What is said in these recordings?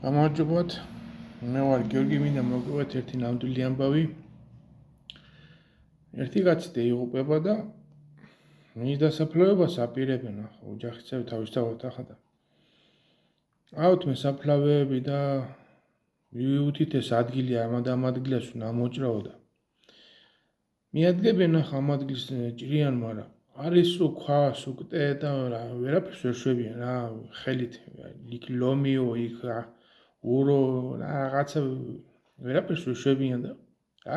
გამარჯობათ. მე ვარ გიორგი, მინდა მოგივათ ერთი ნამდვილი ამბავი. ერთი კაცი დაიღუპება და მის დასაფლავებას აპირებენ ახლა ოჯახისები თავისთავად ახლა. ავთ მე საფლავეები და მივუთით ეს ადგილი ამ ადგილას უნდა მოჭრაო და მიადგებენ ახლა ამ ადგილს ჭრიან, მაგრამ არის ქვას უკტე და ვერაფერს ვერ შვებიან რა, ხელით იქ ლომიო იქ ურო რაღაცა ვერაფერს ვერ შვებიან და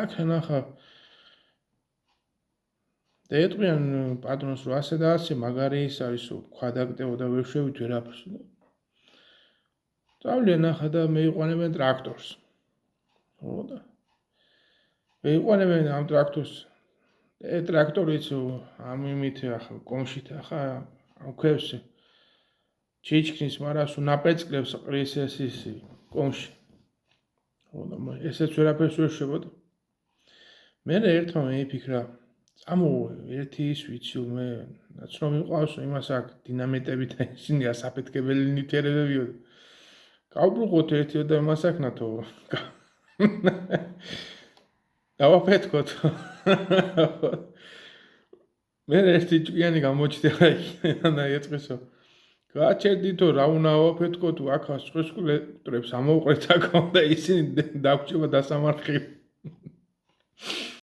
აქან ახლა დაეტყვიან პატრონს რომ ასე და ასე მაგარი ის არის ქვა დაგტეო და ვერ შვევით ვერაფერს და წავლიან ახლა და მეიყვანებენ ტრაქტორს. ხო და მეიყვანებენ ამ ტრაქტორს. ტრაქტორიც ამ იმით ახლა კომშით ახლა ამ ქვებს ჩიჩქნის, მაგრამ სულ ნაპერწკლებს ყრის ის კომში. ხო და ესეც ვერაფერს ვერ შვებოდა. მე ერთმა მეიფიქრა წამო ერთი ის ვიცი მე ნაცნობი მყავს იმას აქ დინამიტები და ისინი ასაფეთქებელი ნივთიერებებიო. გავბრუყოთ ერთი და იმას აქ ნათო. დავაფეთქოთ. მე ერთი ჭკვიანი გამოჩნდა და ეწყისო. გააჩერდითო რა უნდა ავაფეთქო თუ აქ სწყვილებს ამოვყრეთ აქ და ისინი დაგჭირება დასამარხი.